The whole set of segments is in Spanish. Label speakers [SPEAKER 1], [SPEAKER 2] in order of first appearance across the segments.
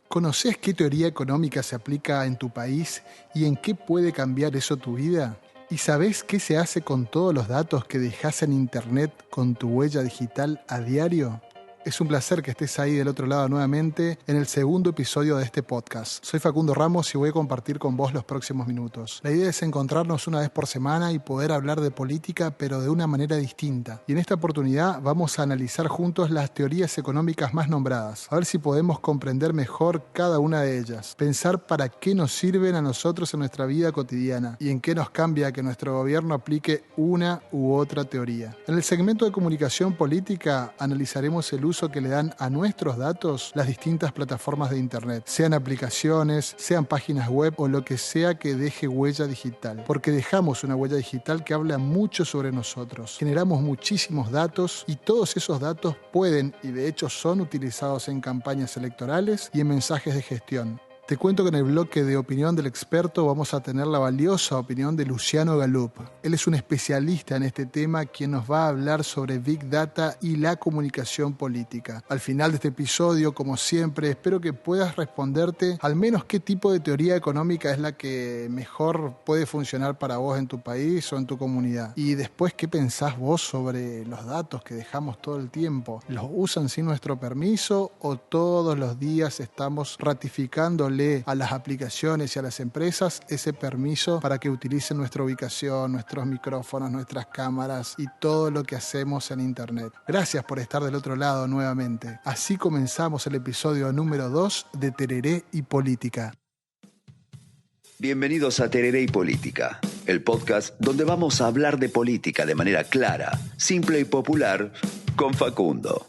[SPEAKER 1] ¿Conoces qué teoría económica se aplica en tu país y en qué puede cambiar eso tu vida? ¿Y sabés qué se hace con todos los datos que dejás en internet con tu huella digital a diario? Es un placer que estés ahí del otro lado nuevamente en el segundo episodio de este podcast. Soy Facundo Ramos y voy a compartir con vos los próximos minutos. La idea es encontrarnos una vez por semana y poder hablar de política, pero de una manera distinta. Y en esta oportunidad vamos a analizar juntos las teorías económicas más nombradas, a ver si podemos comprender mejor cada una de ellas, pensar para qué nos sirven a nosotros en nuestra vida cotidiana y en qué nos cambia que nuestro gobierno aplique una u otra teoría. En el segmento de comunicación política analizaremos el uso que le dan a nuestros datos las distintas plataformas de internet, sean aplicaciones, sean páginas web o lo que sea que deje huella digital, porque dejamos una huella digital que habla mucho sobre nosotros. Generamos muchísimos datos y todos esos datos pueden y de hecho son utilizados en campañas electorales y en mensajes de gestión. Te cuento que en el bloque de opinión del experto vamos a tener la valiosa opinión de Luciano Galup. Él es un especialista en este tema quien nos va a hablar sobre Big Data y la comunicación política. Al final de este episodio, como siempre, espero que puedas responderte al menos qué tipo de teoría económica es la que mejor puede funcionar para vos en tu país o en tu comunidad. Y después, ¿qué pensás vos sobre los datos que dejamos todo el tiempo? ¿Los usan sin nuestro permiso o todos los días estamos ratificándole a las aplicaciones y a las empresas ese permiso para que utilicen nuestra ubicación, nuestros micrófonos, nuestras cámaras y todo lo que hacemos en internet? Gracias por estar del otro lado nuevamente. Así comenzamos el episodio número 2 de Tereré y Política.
[SPEAKER 2] Bienvenidos a Tereré y Política, el podcast donde vamos a hablar de política de manera clara, simple y popular con Facundo.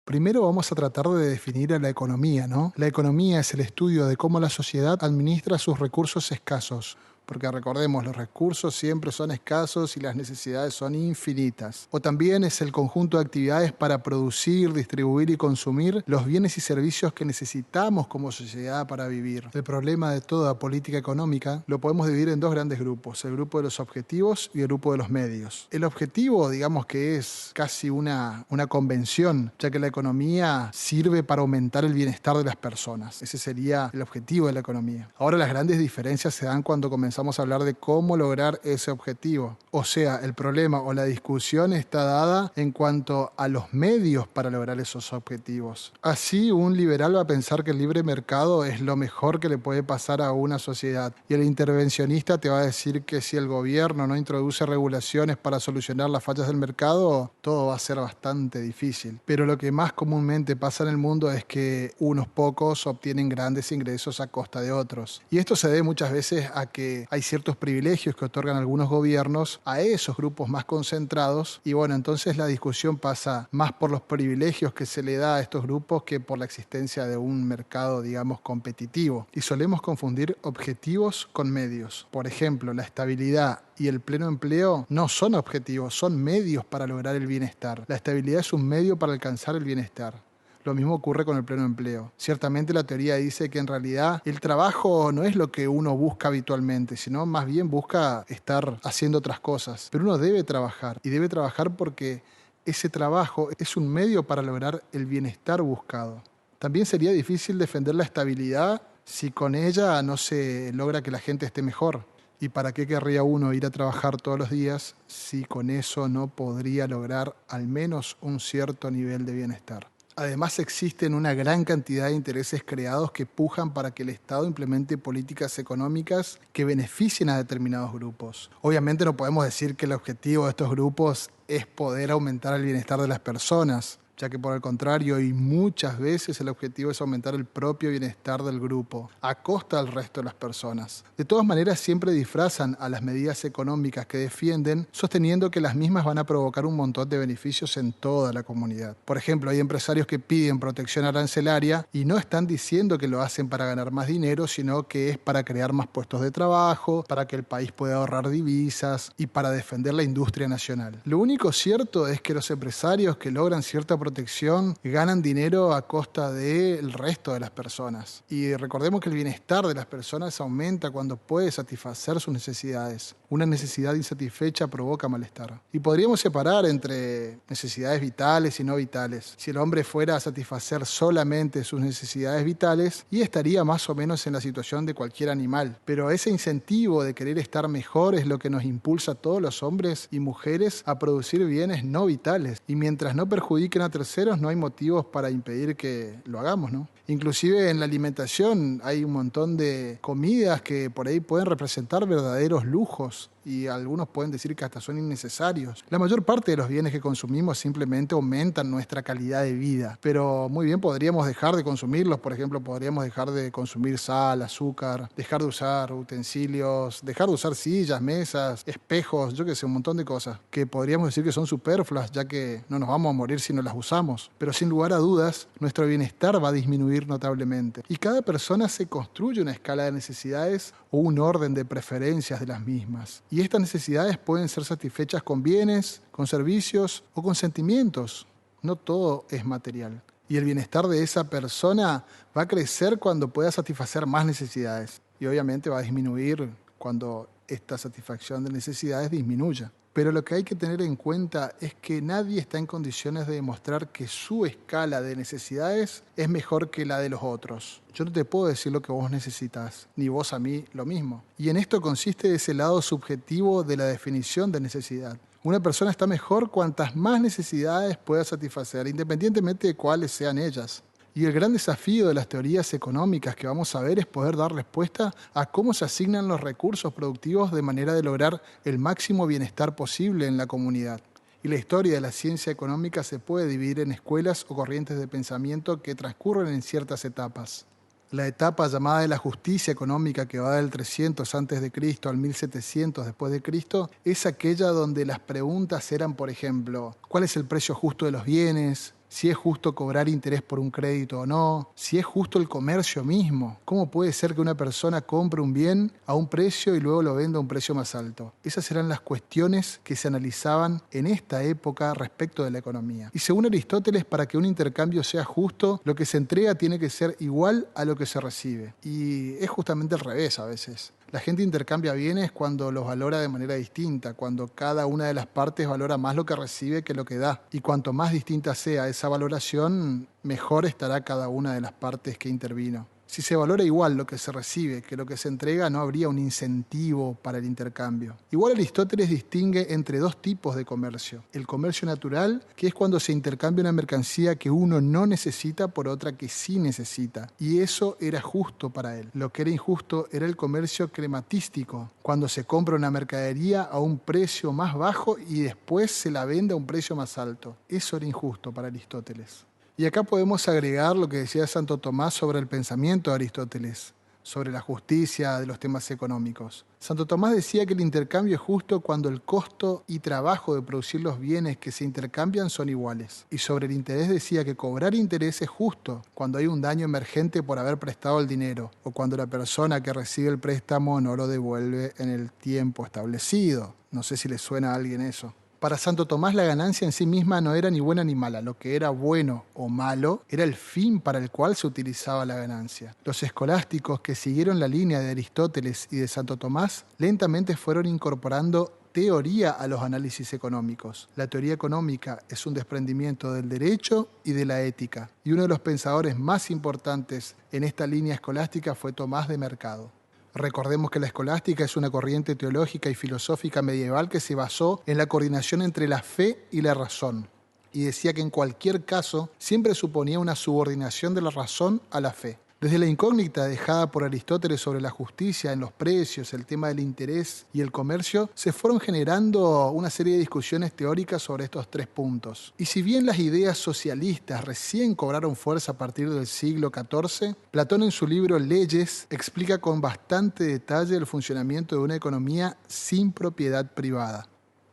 [SPEAKER 1] Primero vamos a tratar de definir a la economía, ¿no? La economía es el estudio de cómo la sociedad administra sus recursos escasos. Porque recordemos, los recursos siempre son escasos y las necesidades son infinitas. O también es el conjunto de actividades para producir, distribuir y consumir los bienes y servicios que necesitamos como sociedad para vivir. El problema de toda política económica lo podemos dividir en dos grandes grupos, el grupo de los objetivos y el grupo de los medios. El objetivo, digamos que es casi una convención, ya que la economía sirve para aumentar el bienestar de las personas. Ese sería el objetivo de la economía. Ahora las grandes diferencias se dan cuando comenzamos a hablar de cómo lograr ese objetivo. O sea, el problema o la discusión está dada en cuanto a los medios para lograr esos objetivos. Así, un liberal va a pensar que el libre mercado es lo mejor que le puede pasar a una sociedad. Y el intervencionista te va a decir que si el gobierno no introduce regulaciones para solucionar las fallas del mercado, todo va a ser bastante difícil. Pero lo que más comúnmente pasa en el mundo es que unos pocos obtienen grandes ingresos a costa de otros. Y esto se debe muchas veces a que hay ciertos privilegios que otorgan algunos gobiernos a esos grupos más concentrados y bueno, entonces la discusión pasa más por los privilegios que se le da a estos grupos que por la existencia de un mercado, digamos, competitivo. Y solemos confundir objetivos con medios. Por ejemplo, la estabilidad y el pleno empleo no son objetivos, son medios para lograr el bienestar. La estabilidad es un medio para alcanzar el bienestar. Lo mismo ocurre con el pleno empleo. Ciertamente la teoría dice que en realidad el trabajo no es lo que uno busca habitualmente, sino más bien busca estar haciendo otras cosas. Pero uno debe trabajar y debe trabajar porque ese trabajo es un medio para lograr el bienestar buscado. También sería difícil defender la estabilidad si con ella no se logra que la gente esté mejor. ¿Y para qué querría uno ir a trabajar todos los días si con eso no podría lograr al menos un cierto nivel de bienestar? Además, existen una gran cantidad de intereses creados que pujan para que el Estado implemente políticas económicas que beneficien a determinados grupos. Obviamente no podemos decir que el objetivo de estos grupos es poder aumentar el bienestar de las personas, ya que por el contrario, y muchas veces el objetivo es aumentar el propio bienestar del grupo, a costa del resto de las personas. De todas maneras, siempre disfrazan a las medidas económicas que defienden, sosteniendo que las mismas van a provocar un montón de beneficios en toda la comunidad. Por ejemplo, hay empresarios que piden protección arancelaria y no están diciendo que lo hacen para ganar más dinero, sino que es para crear más puestos de trabajo, para que el país pueda ahorrar divisas y para defender la industria nacional. Lo único cierto es que los empresarios que logran cierta protección ganan dinero a costa del resto de las personas. Y recordemos que el bienestar de las personas aumenta cuando puede satisfacer sus necesidades. Una necesidad insatisfecha provoca malestar. Y podríamos separar entre necesidades vitales y no vitales. Si el hombre fuera a satisfacer solamente sus necesidades vitales, y estaría más o menos en la situación de cualquier animal. Pero ese incentivo de querer estar mejor es lo que nos impulsa a todos los hombres y mujeres a producir bienes no vitales. Y mientras no perjudiquen a terceros, no hay motivos para impedir que lo hagamos, ¿no? Inclusive en la alimentación hay un montón de comidas que por ahí pueden representar verdaderos lujos y algunos pueden decir que hasta son innecesarios. La mayor parte de los bienes que consumimos simplemente aumentan nuestra calidad de vida, pero muy bien podríamos dejar de consumirlos. Por ejemplo, podríamos dejar de consumir sal, azúcar, dejar de usar utensilios, dejar de usar sillas, mesas, espejos, yo qué sé, un montón de cosas que podríamos decir que son superfluas, ya que no nos vamos a morir si no las usamos. Pero sin lugar a dudas, nuestro bienestar va a disminuir notablemente. Y cada persona se construye una escala de necesidades o un orden de preferencias de las mismas. Y estas necesidades pueden ser satisfechas con bienes, con servicios o con sentimientos. No todo es material. Y el bienestar de esa persona va a crecer cuando pueda satisfacer más necesidades. Y obviamente va a disminuir cuando esta satisfacción de necesidades disminuya. Pero lo que hay que tener en cuenta es que nadie está en condiciones de demostrar que su escala de necesidades es mejor que la de los otros. Yo no te puedo decir lo que vos necesitas, ni vos a mí lo mismo. Y en esto consiste ese lado subjetivo de la definición de necesidad. Una persona está mejor cuantas más necesidades pueda satisfacer, independientemente de cuáles sean ellas. Y el gran desafío de las teorías económicas que vamos a ver es poder dar respuesta a cómo se asignan los recursos productivos de manera de lograr el máximo bienestar posible en la comunidad. Y la historia de la ciencia económica se puede dividir en escuelas o corrientes de pensamiento que transcurren en ciertas etapas. La etapa llamada de la justicia económica, que va del 300 a.C. al 1700 después de Cristo, es aquella donde las preguntas eran, por ejemplo, ¿cuál es el precio justo de los bienes? Si es justo cobrar interés por un crédito o no, si es justo el comercio mismo, cómo puede ser que una persona compre un bien a un precio y luego lo venda a un precio más alto. Esas eran las cuestiones que se analizaban en esta época respecto de la economía. Y según Aristóteles, para que un intercambio sea justo, lo que se entrega tiene que ser igual a lo que se recibe. Y es justamente al revés a veces. La gente intercambia bienes cuando los valora de manera distinta, cuando cada una de las partes valora más lo que recibe que lo que da. Y cuanto más distinta sea esa valoración, mejor estará cada una de las partes que intervino. Si se valora igual lo que se recibe que lo que se entrega, no habría un incentivo para el intercambio. Igual Aristóteles distingue entre dos tipos de comercio. El comercio natural, que es cuando se intercambia una mercancía que uno no necesita por otra que sí necesita. Y eso era justo para él. Lo que era injusto era el comercio crematístico, cuando se compra una mercadería a un precio más bajo y después se la vende a un precio más alto. Eso era injusto para Aristóteles. Y acá podemos agregar lo que decía Santo Tomás sobre el pensamiento de Aristóteles, sobre la justicia de los temas económicos. Santo Tomás decía que el intercambio es justo cuando el costo y trabajo de producir los bienes que se intercambian son iguales. Y sobre el interés decía que cobrar interés es justo cuando hay un daño emergente por haber prestado el dinero o cuando la persona que recibe el préstamo no lo devuelve en el tiempo establecido. No sé si le suena a alguien eso. Para Santo Tomás la ganancia en sí misma no era ni buena ni mala. Lo que era bueno o malo era el fin para el cual se utilizaba la ganancia. Los escolásticos que siguieron la línea de Aristóteles y de Santo Tomás lentamente fueron incorporando teoría a los análisis económicos. La teoría económica es un desprendimiento del derecho y de la ética. Y uno de los pensadores más importantes en esta línea escolástica fue Tomás de Mercado. Recordemos que la escolástica es una corriente teológica y filosófica medieval que se basó en la coordinación entre la fe y la razón. Y decía que en cualquier caso siempre suponía una subordinación de la razón a la fe. Desde la incógnita dejada por Aristóteles sobre la justicia en los precios, el tema del interés y el comercio, se fueron generando una serie de discusiones teóricas sobre estos tres puntos. Y si bien las ideas socialistas recién cobraron fuerza a partir del siglo XIV, Platón en su libro Leyes explica con bastante detalle el funcionamiento de una economía sin propiedad privada.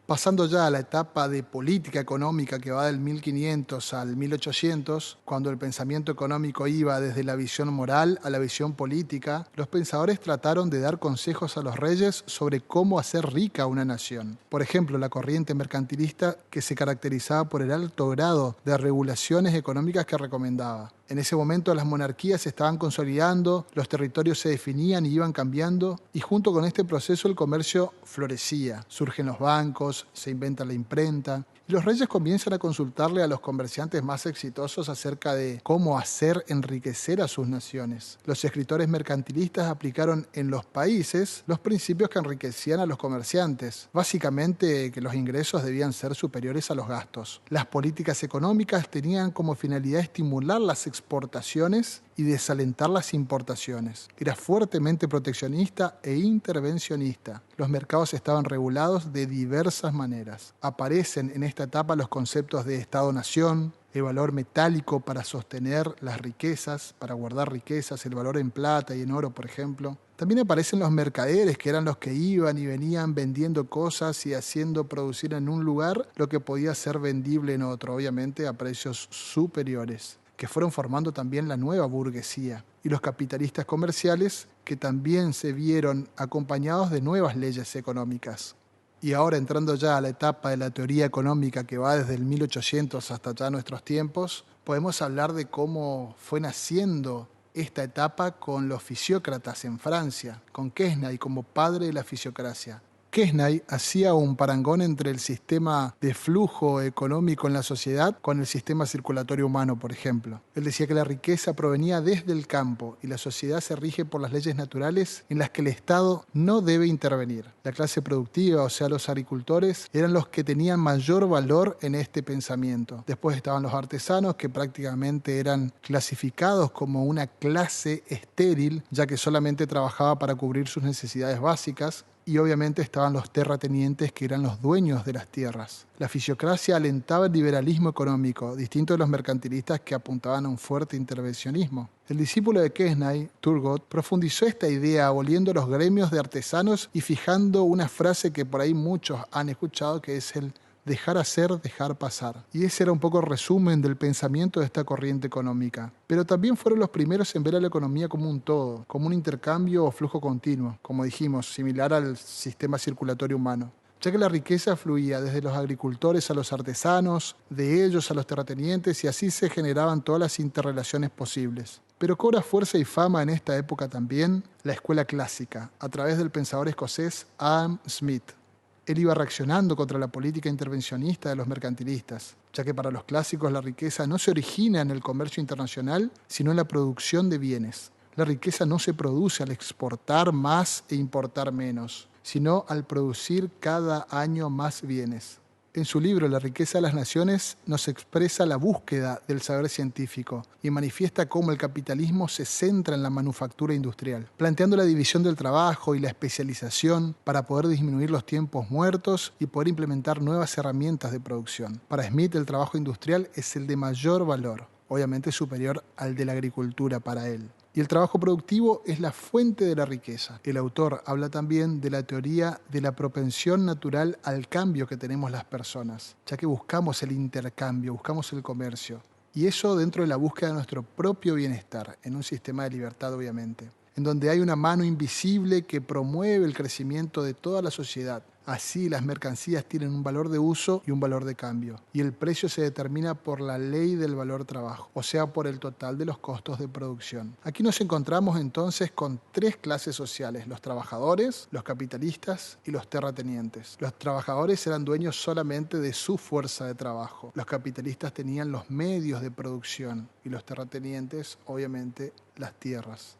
[SPEAKER 1] Pasando ya a la etapa de política económica que va del 1500 al 1800, cuando el pensamiento económico iba desde la visión moral a la visión política, los pensadores trataron de dar consejos a los reyes sobre cómo hacer rica a una nación. Por ejemplo, la corriente mercantilista, que se caracterizaba por el alto grado de regulaciones económicas que recomendaba. En ese momento las monarquías se estaban consolidando, los territorios se definían y iban cambiando, y junto con este proceso el comercio florecía. Surgen los bancos, se inventa la imprenta, y los reyes comienzan a consultarle a los comerciantes más exitosos acerca de cómo hacer enriquecer a sus naciones. Los escritores mercantilistas aplicaron en los países los principios que enriquecían a los comerciantes, básicamente que los ingresos debían ser superiores a los gastos. Las políticas económicas tenían como finalidad estimular las exportaciones y desalentar las importaciones. Era fuertemente proteccionista e intervencionista. Los mercados estaban regulados de diversas maneras. Aparecen en esta etapa los conceptos de Estado-nación, el valor metálico para sostener las riquezas, para guardar riquezas, el valor en plata y en oro, por ejemplo. También aparecen los mercaderes, que eran los que iban y venían vendiendo cosas y haciendo producir en un lugar lo que podía ser vendible en otro, obviamente a precios superiores, que fueron formando también la nueva burguesía, y los capitalistas comerciales, que también se vieron acompañados de nuevas leyes económicas. Y ahora, entrando ya a la etapa de la teoría económica que va desde el 1800 hasta ya nuestros tiempos, podemos hablar de cómo fue naciendo esta etapa con los fisiócratas en Francia, con Quesnay como padre de la fisiocracia. Quesnay hacía un parangón entre el sistema de flujo económico en la sociedad con el sistema circulatorio humano, por ejemplo. Él decía que la riqueza provenía desde el campo y la sociedad se rige por las leyes naturales en las que el Estado no debe intervenir. La clase productiva, o sea, los agricultores, eran los que tenían mayor valor en este pensamiento. Después estaban los artesanos, que prácticamente eran clasificados como una clase estéril, ya que solamente trabajaba para cubrir sus necesidades básicas. Y obviamente estaban los terratenientes, que eran los dueños de las tierras. La fisiocracia alentaba el liberalismo económico, distinto de los mercantilistas, que apuntaban a un fuerte intervencionismo. El discípulo de Quesnay, Turgot, profundizó esta idea aboliendo los gremios de artesanos y fijando una frase que por ahí muchos han escuchado, que es el dejar hacer, dejar pasar. Y ese era un poco el resumen del pensamiento de esta corriente económica. Pero también fueron los primeros en ver a la economía como un todo, como un intercambio o flujo continuo, como dijimos, similar al sistema circulatorio humano, ya que la riqueza fluía desde los agricultores a los artesanos, de ellos a los terratenientes, y así se generaban todas las interrelaciones posibles. Pero cobra fuerza y fama en esta época también la escuela clásica, a través del pensador escocés Adam Smith. Él iba reaccionando contra la política intervencionista de los mercantilistas, ya que para los clásicos la riqueza no se origina en el comercio internacional, sino en la producción de bienes. La riqueza no se produce al exportar más e importar menos, sino al producir cada año más bienes. En su libro La riqueza de las naciones nos expresa la búsqueda del saber científico y manifiesta cómo el capitalismo se centra en la manufactura industrial, planteando la división del trabajo y la especialización para poder disminuir los tiempos muertos y poder implementar nuevas herramientas de producción. Para Smith, el trabajo industrial es el de mayor valor, obviamente superior al de la agricultura para él. Y el trabajo productivo es la fuente de la riqueza. El autor habla también de la teoría de la propensión natural al cambio que tenemos las personas, ya que buscamos el intercambio, buscamos el comercio. Y eso dentro de la búsqueda de nuestro propio bienestar, en un sistema de libertad obviamente, en donde hay una mano invisible que promueve el crecimiento de toda la sociedad. Así las mercancías tienen un valor de uso y un valor de cambio, y el precio se determina por la ley del valor trabajo, o sea, por el total de los costos de producción. Aquí nos encontramos entonces con tres clases sociales: los trabajadores, los capitalistas y los terratenientes. Los trabajadores eran dueños solamente de su fuerza de trabajo, los capitalistas tenían los medios de producción y los terratenientes, obviamente, las tierras.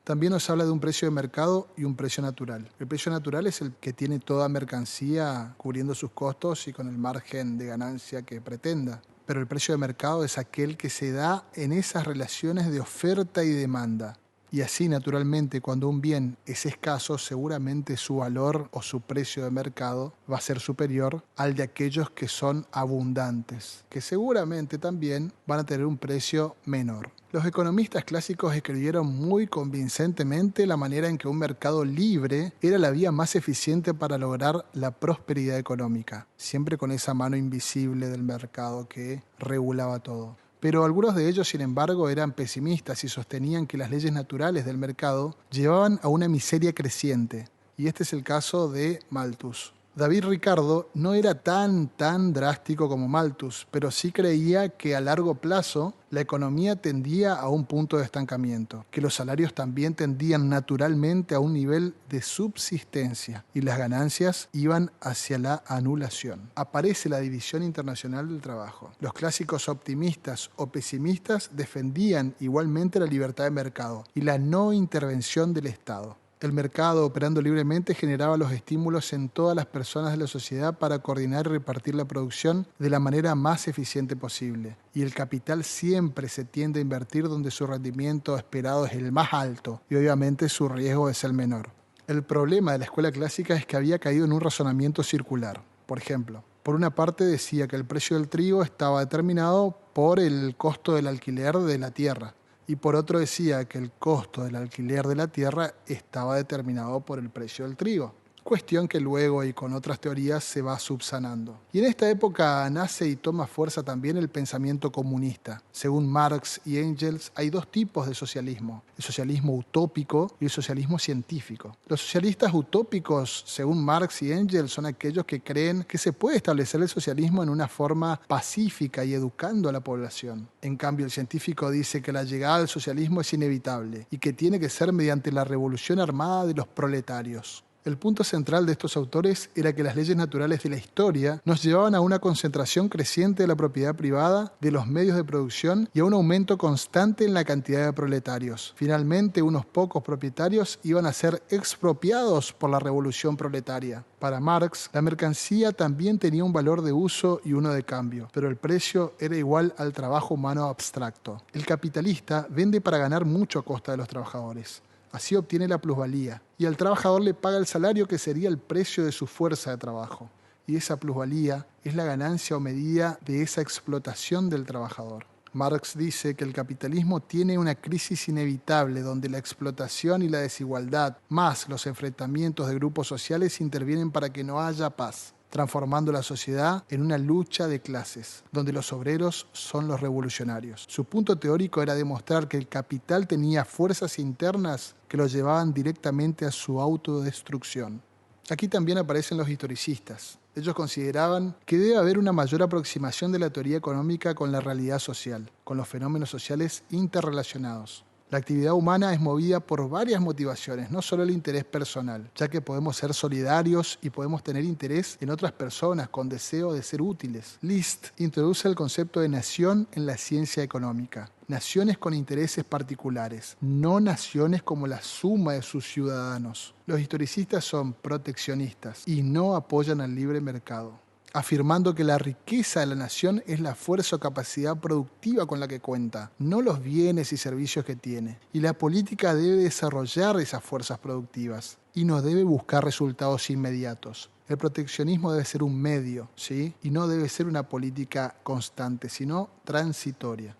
[SPEAKER 1] También nos habla de un precio de mercado y un precio natural. El precio natural es el que tiene toda mercancía cubriendo sus costos y con el margen de ganancia que pretenda. Pero el precio de mercado es aquel que se da en esas relaciones de oferta y demanda. Y así, naturalmente, cuando un bien es escaso, seguramente su valor o su precio de mercado va a ser superior al de aquellos que son abundantes, que seguramente también van a tener un precio menor. Los economistas clásicos escribieron muy convincentemente la manera en que un mercado libre era la vía más eficiente para lograr la prosperidad económica, siempre con esa mano invisible del mercado que regulaba todo. Pero algunos de ellos, sin embargo, eran pesimistas y sostenían que las leyes naturales del mercado llevaban a una miseria creciente. Y este es el caso de Malthus. David Ricardo no era tan drástico como Malthus, pero sí creía que a largo plazo la economía tendía a un punto de estancamiento, que los salarios también tendían naturalmente a un nivel de subsistencia y las ganancias iban hacia la anulación. Aparece la División Internacional del Trabajo. Los clásicos optimistas o pesimistas defendían igualmente la libertad de mercado y la no intervención del Estado. El mercado, operando libremente, generaba los estímulos en todas las personas de la sociedad para coordinar y repartir la producción de la manera más eficiente posible. Y el capital siempre se tiende a invertir donde su rendimiento esperado es el más alto y obviamente su riesgo es el menor. El problema de la escuela clásica es que había caído en un razonamiento circular. Por ejemplo, por una parte decía que el precio del trigo estaba determinado por el costo del alquiler de la tierra. Y por otro decía que el costo del alquiler de la tierra estaba determinado por el precio del trigo. Cuestión que luego y con otras teorías se va subsanando. Y en esta época nace y toma fuerza también el pensamiento comunista. Según Marx y Engels, hay dos tipos de socialismo: el socialismo utópico y el socialismo científico. Los socialistas utópicos, según Marx y Engels, son aquellos que creen que se puede establecer el socialismo en una forma pacífica y educando a la población. En cambio, el científico dice que la llegada al socialismo es inevitable y que tiene que ser mediante la revolución armada de los proletarios. El punto central de estos autores era que las leyes naturales de la historia nos llevaban a una concentración creciente de la propiedad privada, de los medios de producción y a un aumento constante en la cantidad de proletarios. Finalmente, unos pocos propietarios iban a ser expropiados por la revolución proletaria. Para Marx, la mercancía también tenía un valor de uso y uno de cambio, pero el precio era igual al trabajo humano abstracto. El capitalista vende para ganar mucho a costa de los trabajadores. Así obtiene la plusvalía y al trabajador le paga el salario que sería el precio de su fuerza de trabajo. Y esa plusvalía es la ganancia o medida de esa explotación del trabajador. Marx dice que el capitalismo tiene una crisis inevitable donde la explotación y la desigualdad, más los enfrentamientos de grupos sociales, intervienen para que no haya paz, transformando la sociedad en una lucha de clases, donde los obreros son los revolucionarios. Su punto teórico era demostrar que el capital tenía fuerzas internas que lo llevaban directamente a su autodestrucción. Aquí también aparecen los historicistas. Ellos consideraban que debe haber una mayor aproximación de la teoría económica con la realidad social, con los fenómenos sociales interrelacionados. La actividad humana es movida por varias motivaciones, no solo el interés personal, ya que podemos ser solidarios y podemos tener interés en otras personas con deseo de ser útiles. List introduce el concepto de nación en la ciencia económica. Naciones con intereses particulares, no naciones como la suma de sus ciudadanos. Los historicistas son proteccionistas y no apoyan al libre mercado, afirmando que la riqueza de la nación es la fuerza o capacidad productiva con la que cuenta, no los bienes y servicios que tiene. Y la política debe desarrollar esas fuerzas productivas y no debe buscar resultados inmediatos. El proteccionismo debe ser un medio, ¿sí? Y no debe ser una política constante, sino transitoria.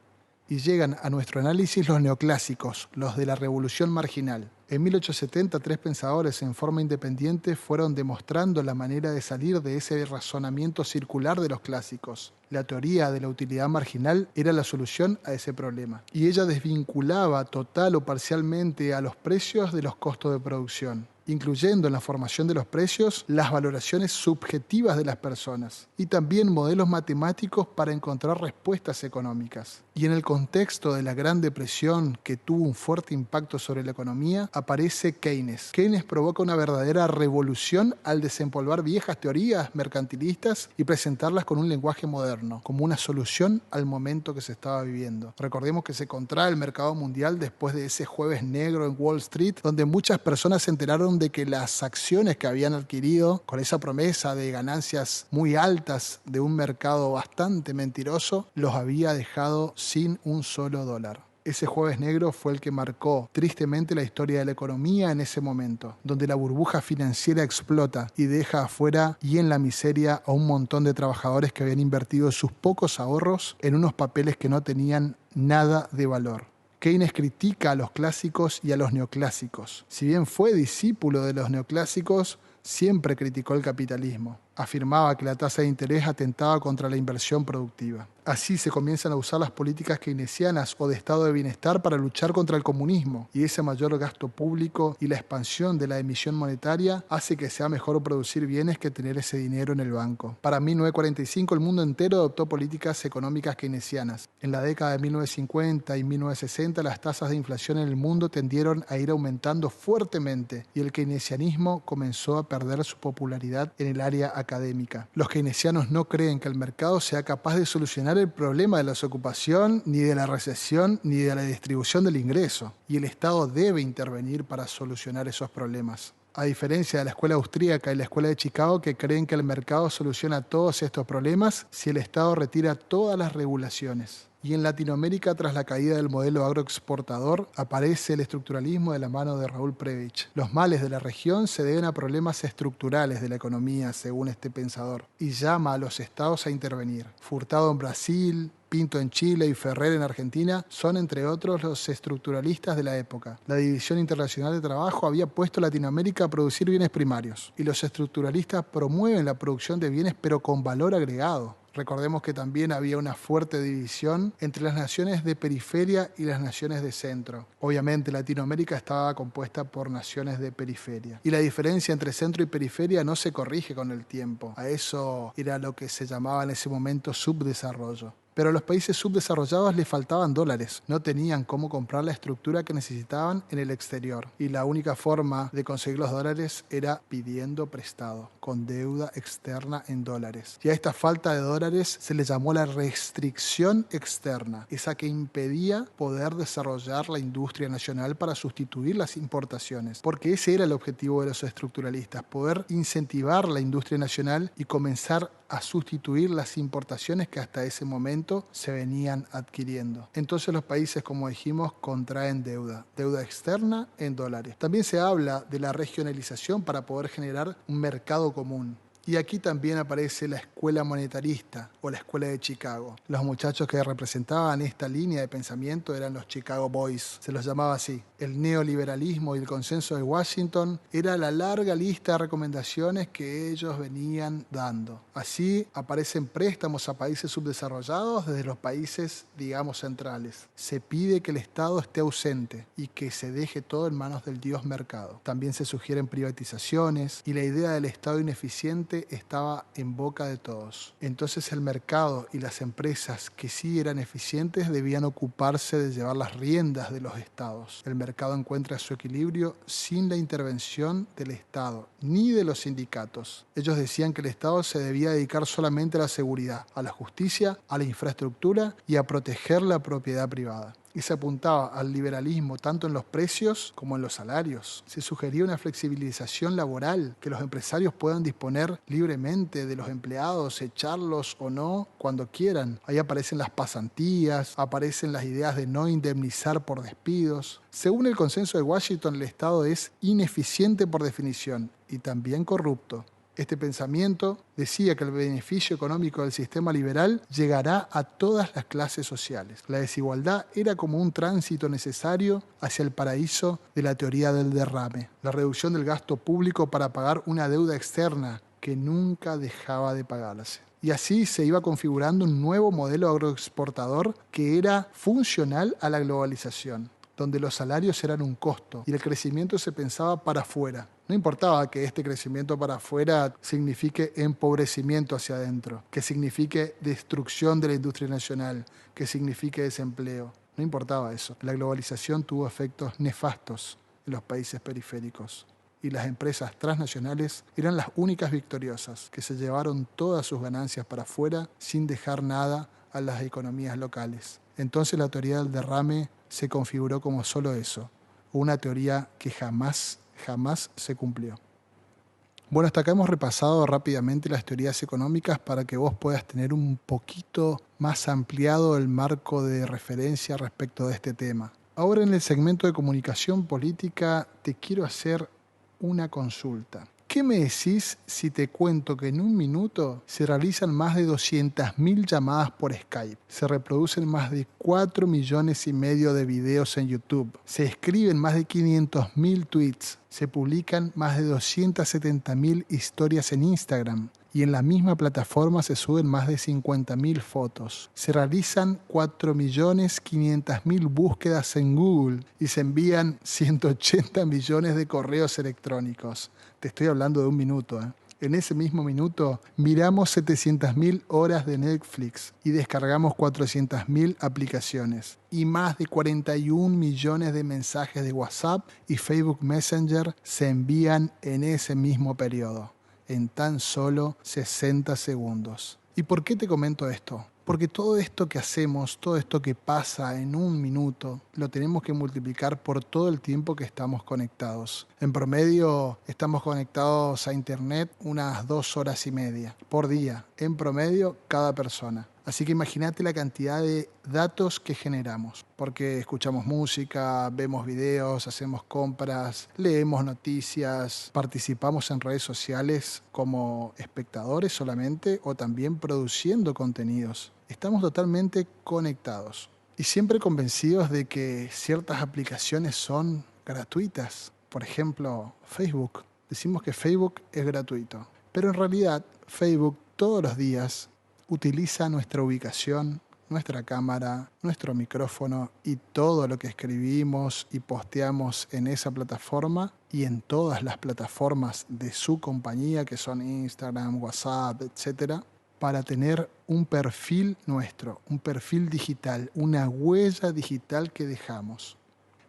[SPEAKER 1] Y llegan a nuestro análisis los neoclásicos, los de la revolución marginal. En 1870, 3 pensadores en forma independiente fueron demostrando la manera de salir de ese razonamiento circular de los clásicos. La teoría de la utilidad marginal era la solución a ese problema, y ella desvinculaba total o parcialmente a los precios de los costos de producción, incluyendo en la formación de los precios las valoraciones subjetivas de las personas y también modelos matemáticos para encontrar respuestas económicas. Y en el contexto de la Gran Depresión, que tuvo un fuerte impacto sobre la economía, aparece Keynes. Keynes provoca una verdadera revolución al desempolvar viejas teorías mercantilistas y presentarlas con un lenguaje moderno, como una solución al momento que se estaba viviendo. Recordemos que se contrae el mercado mundial después de ese jueves negro en Wall Street, donde muchas personas se enteraron de que las acciones que habían adquirido con esa promesa de ganancias muy altas de un mercado bastante mentiroso los había dejado sin un solo dólar. Ese jueves negro fue el que marcó tristemente la historia de la economía en ese momento, donde la burbuja financiera explota y deja afuera y en la miseria a un montón de trabajadores que habían invertido sus pocos ahorros en unos papeles que no tenían nada de valor. Keynes critica a los clásicos y a los neoclásicos. Si bien fue discípulo de los neoclásicos, siempre criticó el capitalismo. Afirmaba que la tasa de interés atentaba contra la inversión productiva. Así se comienzan a usar las políticas keynesianas o de estado de bienestar para luchar contra el comunismo, y ese mayor gasto público y la expansión de la emisión monetaria hace que sea mejor producir bienes que tener ese dinero en el banco. Para 1945 el mundo entero adoptó políticas económicas keynesianas. En la década de 1950 y 1960 las tasas de inflación en el mundo tendieron a ir aumentando fuertemente y el keynesianismo comenzó a perder su popularidad en el área académica. Los keynesianos no creen que el mercado sea capaz de solucionar el problema de la desocupación, ni de la recesión, ni de la distribución del ingreso, y el Estado debe intervenir para solucionar esos problemas. A diferencia de la escuela austríaca y la escuela de Chicago, que creen que el mercado soluciona todos estos problemas si el Estado retira todas las regulaciones. Y en Latinoamérica, tras la caída del modelo agroexportador, aparece el estructuralismo de la mano de Raúl Prebisch. Los males de la región se deben a problemas estructurales de la economía, según este pensador, y llama a los estados a intervenir. Furtado en Brasil, Pinto en Chile y Ferrer en Argentina son, entre otros, los estructuralistas de la época. La División Internacional de Trabajo había puesto a Latinoamérica a producir bienes primarios, y los estructuralistas promueven la producción de bienes pero con valor agregado. Recordemos que también había una fuerte división entre las naciones de periferia y las naciones de centro. Obviamente Latinoamérica estaba compuesta por naciones de periferia. Y la diferencia entre centro y periferia no se corrige con el tiempo. A eso era lo que se llamaba en ese momento subdesarrollo. Pero a los países subdesarrollados les faltaban dólares, no tenían cómo comprar la estructura que necesitaban en el exterior. Y la única forma de conseguir los dólares era pidiendo prestado, con deuda externa en dólares. Y a esta falta de dólares se le llamó la restricción externa, esa que impedía poder desarrollar la industria nacional para sustituir las importaciones. Porque ese era el objetivo de los estructuralistas, poder incentivar la industria nacional y comenzar a sustituir las importaciones que hasta ese momento se venían adquiriendo. Entonces los países, como dijimos, contraen deuda externa en dólares. También se habla de la regionalización para poder generar un mercado común. Y aquí también aparece la escuela monetarista o la escuela de Chicago. Los muchachos que representaban esta línea de pensamiento eran los Chicago Boys, se los llamaba así. El neoliberalismo y el consenso de Washington era la larga lista de recomendaciones que ellos venían dando. Así aparecen préstamos a países subdesarrollados desde los países, digamos, centrales. Se pide que el Estado esté ausente y que se deje todo en manos del Dios mercado. También se sugieren privatizaciones y la idea del Estado ineficiente estaba en boca de todos. Entonces el mercado y las empresas que sí eran eficientes debían ocuparse de llevar las riendas de los estados. El mercado encuentra su equilibrio sin la intervención del Estado ni de los sindicatos. Ellos decían que el Estado se debía dedicar solamente a la seguridad, a la justicia, a la infraestructura y a proteger la propiedad privada. Y se apuntaba al liberalismo tanto en los precios como en los salarios. Se sugería una flexibilización laboral, que los empresarios puedan disponer libremente de los empleados, echarlos o no cuando quieran. Ahí aparecen las pasantías, aparecen las ideas de no indemnizar por despidos. Según el consenso de Washington, el Estado es ineficiente por definición y también corrupto. Este pensamiento decía que el beneficio económico del sistema liberal llegará a todas las clases sociales. La desigualdad era como un tránsito necesario hacia el paraíso de la teoría del derrame. La reducción del gasto público para pagar una deuda externa que nunca dejaba de pagarse. Y así se iba configurando un nuevo modelo agroexportador que era funcional a la globalización, donde los salarios eran un costo y el crecimiento se pensaba para afuera. No importaba que este crecimiento para afuera signifique empobrecimiento hacia adentro, que signifique destrucción de la industria nacional, que signifique desempleo. No importaba eso. La globalización tuvo efectos nefastos en los países periféricos y las empresas transnacionales eran las únicas victoriosas, que se llevaron todas sus ganancias para afuera sin dejar nada a las economías locales. Entonces la teoría del derrame se configuró como solo eso, una teoría que jamás se cumplió. Bueno, hasta acá hemos repasado rápidamente las teorías económicas para que vos puedas tener un poquito más ampliado el marco de referencia respecto de este tema. Ahora en el segmento de comunicación política te quiero hacer una consulta. ¿Qué me decís si te cuento que en un minuto se realizan más de 200.000 llamadas por Skype? Se reproducen más de 4,5 millones de videos en YouTube. Se escriben más de 500.000 tweets. Se publican más de 270.000 historias en Instagram. Y en la misma plataforma se suben más de 50.000 fotos. Se realizan 4.500.000 búsquedas en Google y se envían 180 millones de correos electrónicos. Te estoy hablando de un minuto. En ese mismo minuto miramos 700.000 horas de Netflix y descargamos 400.000 aplicaciones y más de 41 millones de mensajes de WhatsApp y Facebook Messenger se envían en ese mismo periodo, en tan solo 60 segundos. ¿Y por qué te comento esto? Porque todo esto que hacemos, todo esto que pasa en un minuto, lo tenemos que multiplicar por todo el tiempo que estamos conectados. En promedio estamos conectados a internet unas 2 horas y media por día, en promedio cada persona. Así que imagínate la cantidad de datos que generamos, porque escuchamos música, vemos videos, hacemos compras, leemos noticias, participamos en redes sociales como espectadores solamente o también produciendo contenidos. Estamos totalmente conectados y siempre convencidos de que ciertas aplicaciones son gratuitas. Por ejemplo, Facebook. Decimos que Facebook es gratuito, pero en realidad Facebook todos los días utiliza nuestra ubicación, nuestra cámara, nuestro micrófono y todo lo que escribimos y posteamos en esa plataforma y en todas las plataformas de su compañía, que son Instagram, WhatsApp, etc., para tener un perfil nuestro, un perfil digital, una huella digital que dejamos.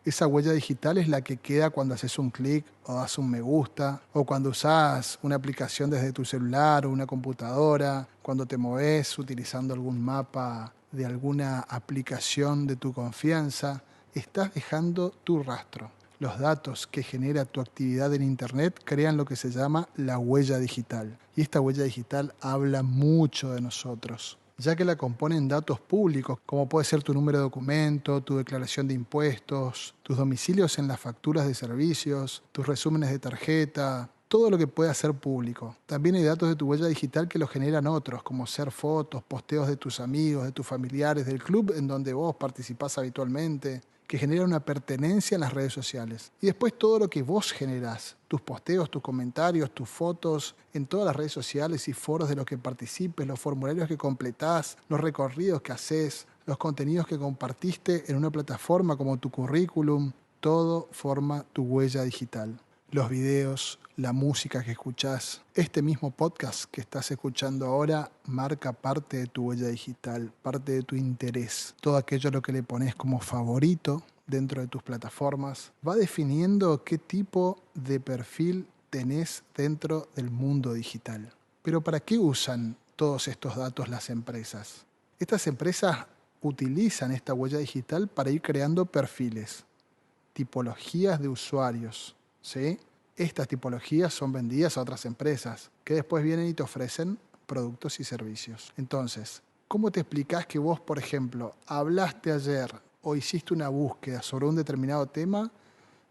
[SPEAKER 1] Esa huella digital es la que queda cuando haces un clic o das un me gusta, o cuando usás una aplicación desde tu celular o una computadora, cuando te moves utilizando algún mapa de alguna aplicación de tu confianza. Estás dejando tu rastro. Los datos que genera tu actividad en Internet crean lo que se llama la huella digital. Y esta huella digital habla mucho de nosotros, ya que la componen datos públicos, como puede ser tu número de documento, tu declaración de impuestos, tus domicilios en las facturas de servicios, tus resúmenes de tarjeta, todo lo que pueda ser público. También hay datos de tu huella digital que lo generan otros, como ser fotos, posteos de tus amigos, de tus familiares, del club en donde vos participás habitualmente, que genera una pertenencia en las redes sociales. Y después todo lo que vos generás, tus posteos, tus comentarios, tus fotos, en todas las redes sociales y foros de los que participes, los formularios que completás, los recorridos que haces, los contenidos que compartiste en una plataforma como tu currículum, todo forma tu huella digital. Los videos, la música que escuchás, este mismo podcast que estás escuchando ahora marca parte de tu huella digital, parte de tu interés. Todo aquello a lo que le pones como favorito dentro de tus plataformas va definiendo qué tipo de perfil tenés dentro del mundo digital. Pero ¿para qué usan todos estos datos las empresas? Estas empresas utilizan esta huella digital para ir creando perfiles, tipologías de usuarios, ¿sí? Estas tipologías son vendidas a otras empresas que después vienen y te ofrecen productos y servicios. Entonces, ¿cómo te explicás que vos, por ejemplo, hablaste ayer o hiciste una búsqueda sobre un determinado tema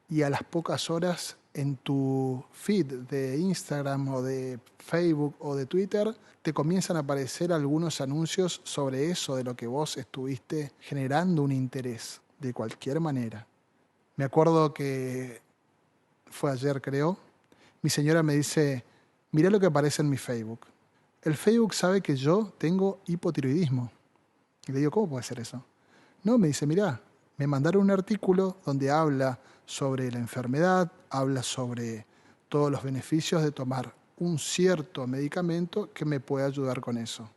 [SPEAKER 1] y a las pocas horas en tu feed de Instagram o de Facebook o de Twitter te comienzan a aparecer algunos anuncios sobre eso de lo que vos estuviste generando un interés de cualquier manera? Me acuerdo que fue ayer, creo, mi señora me dice, mirá lo que aparece en mi Facebook. El Facebook sabe que yo tengo hipotiroidismo. Y le digo, ¿cómo puede ser eso? No, me dice, mirá, me mandaron un artículo donde habla sobre la enfermedad, habla sobre todos los beneficios de tomar un cierto medicamento que me puede ayudar con eso.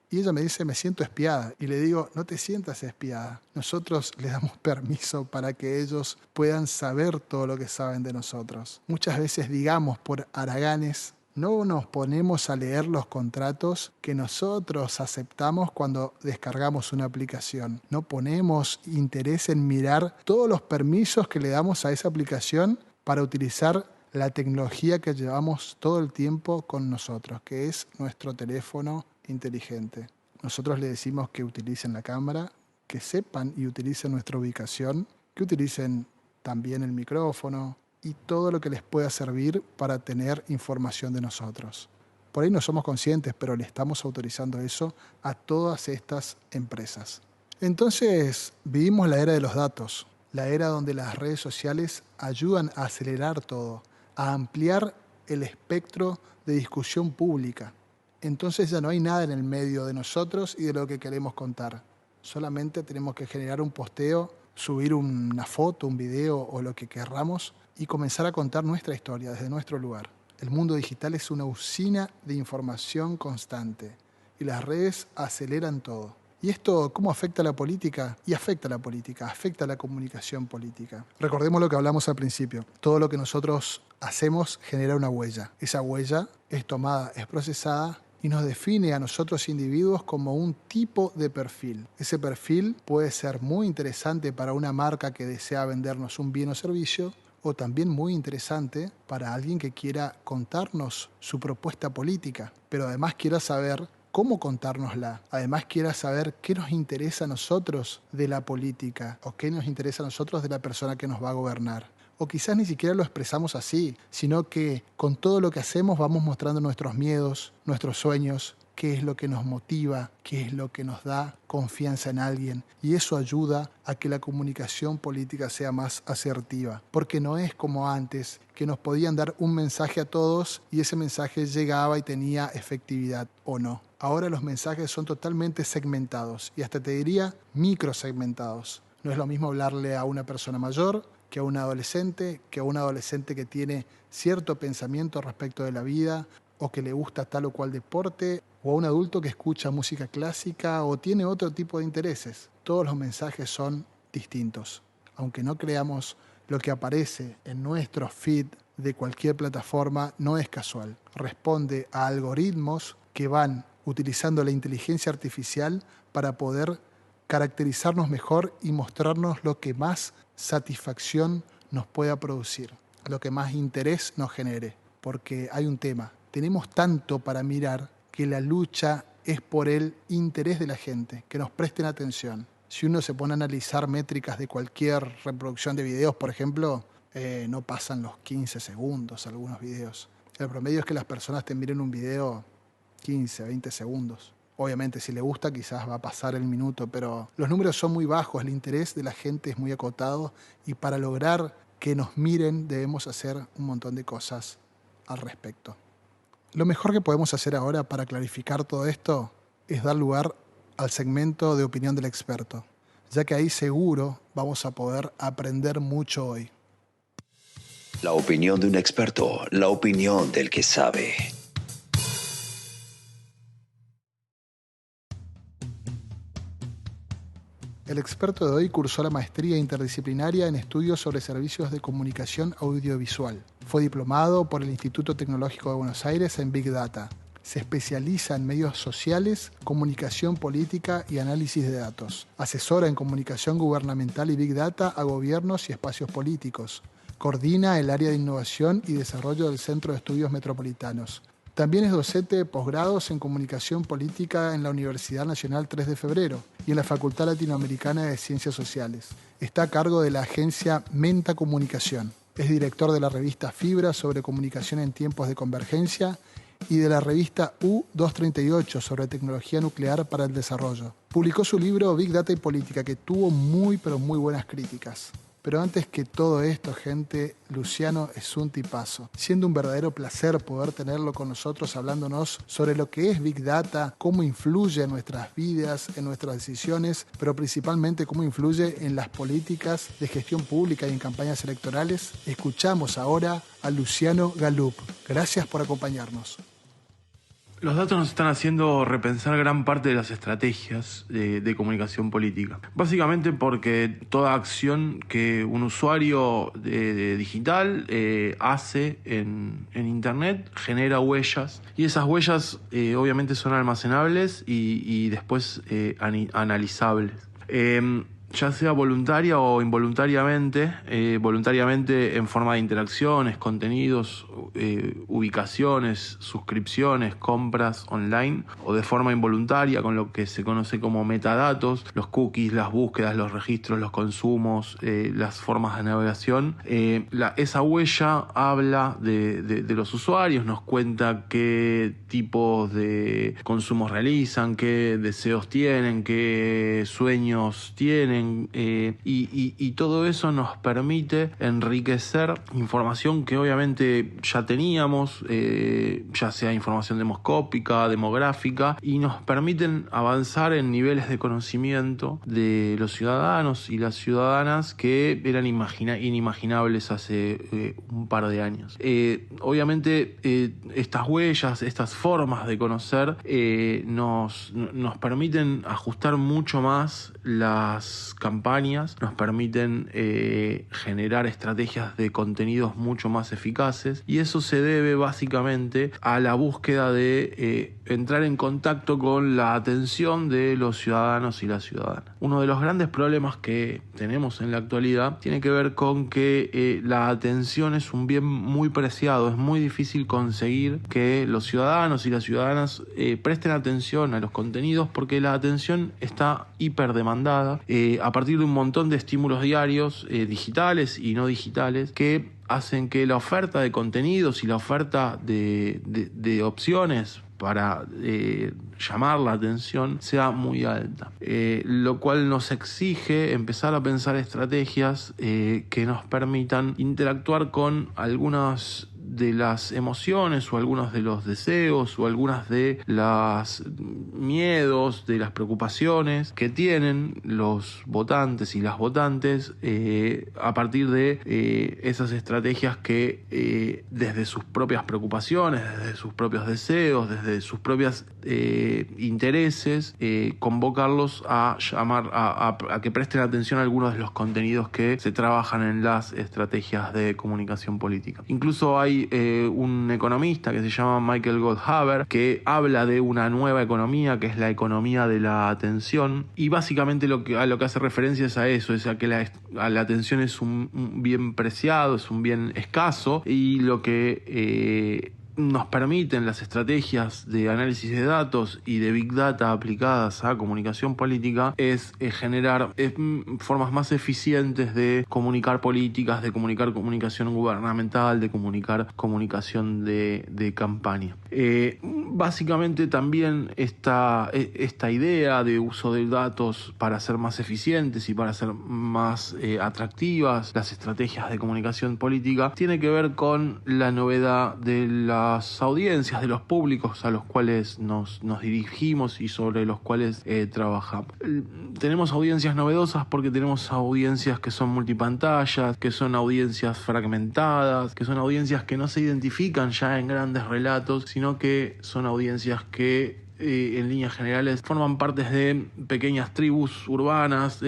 [SPEAKER 1] Y ella me dice, me siento espiada. Y le digo, no te sientas espiada. Nosotros les damos permiso para que ellos puedan saber todo lo que saben de nosotros. Muchas veces, digamos, por haraganes, no nos ponemos a leer los contratos que nosotros aceptamos cuando descargamos una aplicación. No ponemos interés en mirar todos los permisos que le damos a esa aplicación para utilizar la tecnología que llevamos todo el tiempo con nosotros, que es nuestro teléfono inteligente. Nosotros le decimos que utilicen la cámara, que sepan y utilicen nuestra ubicación, que utilicen también el micrófono y todo lo que les pueda servir para tener información de nosotros. Por ahí no somos conscientes, pero le estamos autorizando eso a todas estas empresas. Entonces, vivimos la era de los datos, la era donde las redes sociales ayudan a acelerar todo, a ampliar el espectro de discusión pública. Entonces ya no hay nada en el medio de nosotros y de lo que queremos contar. Solamente tenemos que generar un posteo, subir una foto, un video o lo que querramos y comenzar a contar nuestra historia desde nuestro lugar. El mundo digital es una usina de información constante y las redes aceleran todo. ¿Y esto cómo afecta a la política? Y afecta a la política, afecta a la comunicación política. Recordemos lo que hablamos al principio. Todo lo que nosotros hacemos genera una huella. Esa huella es tomada, es procesada y nos define a nosotros individuos como un tipo de perfil. Ese perfil puede ser muy interesante para una marca que desea vendernos un bien o servicio, o también muy interesante para alguien que quiera contarnos su propuesta política, pero además quiera saber cómo contárnosla. Además quiera saber qué nos interesa a nosotros de la política o qué nos interesa a nosotros de la persona que nos va a gobernar. O quizás ni siquiera lo expresamos así, sino que con todo lo que hacemos vamos mostrando nuestros miedos, nuestros sueños, qué es lo que nos motiva, qué es lo que nos da confianza en alguien. Y eso ayuda a que la comunicación política sea más asertiva. Porque no es como antes, que nos podían dar un mensaje a todos y ese mensaje llegaba y tenía efectividad o no. Ahora los mensajes son totalmente segmentados y hasta te diría microsegmentados. No es lo mismo hablarle a una persona mayor que a un adolescente que tiene cierto pensamiento respecto de la vida o que le gusta tal o cual deporte, o a un adulto que escucha música clásica o tiene otro tipo de intereses. Todos los mensajes son distintos. Aunque no creamos, lo que aparece en nuestro feed de cualquier plataforma no es casual. Responde a algoritmos que van utilizando la inteligencia artificial para poder caracterizarnos mejor y mostrarnos lo que más satisfacción nos pueda producir, lo que más interés nos genere. Porque hay un tema. Tenemos tanto para mirar que la lucha es por el interés de la gente, que nos presten atención. Si uno se pone a analizar métricas de cualquier reproducción de videos, por ejemplo, no pasan los 15 segundos algunos videos. El promedio es que las personas te miren un video 15, 20 segundos. Obviamente, si le gusta, quizás va a pasar el minuto, pero los números son muy bajos, el interés de la gente es muy acotado y para lograr que nos miren debemos hacer un montón de cosas al respecto. Lo mejor que podemos hacer ahora para clarificar todo esto es dar lugar al segmento de opinión del experto, ya que ahí seguro vamos a poder aprender mucho hoy.
[SPEAKER 2] La opinión de un experto, la opinión del que sabe.
[SPEAKER 1] El experto de hoy cursó la maestría interdisciplinaria en estudios sobre servicios de comunicación audiovisual. Fue diplomado por el Instituto Tecnológico de Buenos Aires en Big Data. Se especializa en medios sociales, comunicación política y análisis de datos. Asesora en comunicación gubernamental y Big Data a gobiernos y espacios políticos. Coordina el área de innovación y desarrollo del Centro de Estudios Metropolitanos. También es docente de posgrados en comunicación política en la Universidad Nacional 3 de Febrero y en la Facultad Latinoamericana de Ciencias Sociales. Está a cargo de la agencia Menta Comunicación. Es director de la revista Fibra sobre comunicación en tiempos de convergencia y de la revista U238 sobre tecnología nuclear para el desarrollo. Publicó su libro Big Data y Política, que tuvo muy buenas críticas. Pero antes que todo esto, gente, Luciano es un tipazo. Siendo un verdadero placer poder tenerlo con nosotros hablándonos sobre lo que es Big Data, cómo influye en nuestras vidas, en nuestras decisiones, pero principalmente cómo influye en las políticas de gestión pública y en campañas electorales. Escuchamos ahora a Luciano Galup. Gracias por acompañarnos.
[SPEAKER 3] Los datos nos están haciendo repensar gran parte de las estrategias de comunicación política. Básicamente porque toda acción que un usuario de digital hace en Internet genera huellas. Y esas huellas obviamente son almacenables y después analizables. ya sea voluntaria o involuntariamente, voluntariamente en forma de interacciones, contenidos, ubicaciones, suscripciones, compras online, o de forma involuntaria con lo que se conoce como metadatos, los cookies, las búsquedas, los registros, los consumos, las formas de navegación. Esa huella habla de los usuarios, nos cuenta qué tipos de consumos realizan, qué deseos tienen, qué sueños tienen, y todo eso nos permite enriquecer información que obviamente ya teníamos, ya sea información demoscópica, demográfica, y nos permiten avanzar en niveles de conocimiento de los ciudadanos y las ciudadanas que eran inimaginables hace un par de años. Obviamente estas huellas, estas formas de conocer nos permiten ajustar mucho más las campañas, nos permiten generar estrategias de contenidos mucho más eficaces, y eso se debe básicamente a la búsqueda de entrar en contacto con la atención de los ciudadanos y las ciudadanas. Uno de los grandes problemas que tenemos en la actualidad tiene que ver con que la atención es un bien muy preciado. Es muy difícil conseguir que los ciudadanos y las ciudadanas presten atención a los contenidos, porque la atención está hiperdemandada a partir de un montón de estímulos diarios, digitales y no digitales, que hacen que la oferta de contenidos y la oferta de opciones para llamar la atención sea muy alta, lo cual nos exige empezar a pensar estrategias que nos permitan interactuar con algunas de las emociones o algunos de los deseos o algunas de los miedos, de las preocupaciones que tienen los votantes y las votantes a partir de esas estrategias que desde sus propias preocupaciones, desde sus propios deseos, desde sus propios intereses, convocarlos a llamar a que presten atención a algunos de los contenidos que se trabajan en las estrategias de comunicación política. Incluso hay un economista que se llama Michael Goldhaber, que habla de una nueva economía, que es la economía de la atención, y básicamente a lo que hace referencia es a eso, es a que la atención es un bien preciado, es un bien escaso, y lo que nos permiten las estrategias de análisis de datos y de Big Data aplicadas a comunicación política es generar formas más eficientes de comunicar políticas, de comunicar comunicación gubernamental, de comunicar comunicación de campaña. Básicamente también esta idea de uso de datos para ser más eficientes y para ser más atractivas las estrategias de comunicación política tiene que ver con la novedad de las audiencias, de los públicos a los cuales nos dirigimos y sobre los cuales trabajamos. Tenemos audiencias novedosas porque tenemos audiencias que son multipantallas, que son audiencias fragmentadas, que son audiencias que no se identifican ya en grandes relatos, sino que son audiencias que en líneas generales forman parte de pequeñas tribus urbanas,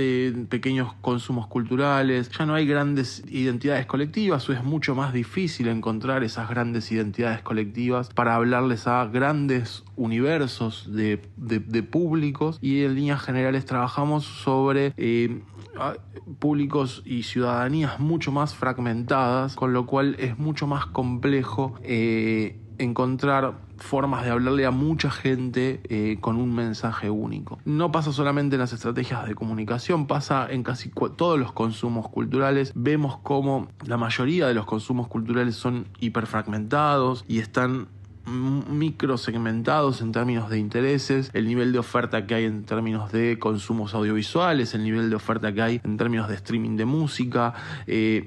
[SPEAKER 3] pequeños consumos culturales. Ya no hay grandes identidades colectivas, o es mucho más difícil encontrar esas grandes identidades colectivas para hablarles a grandes universos de públicos, y en líneas generales trabajamos sobre públicos y ciudadanías mucho más fragmentadas, con lo cual es mucho más complejo encontrar formas de hablarle a mucha gente con un mensaje único. No pasa solamente en las estrategias de comunicación, pasa en casi todos los consumos culturales. Vemos cómo la mayoría de los consumos culturales son hiperfragmentados y están microsegmentados en términos de intereses, el nivel de oferta que hay en términos de consumos audiovisuales, el nivel de oferta que hay en términos de streaming de música.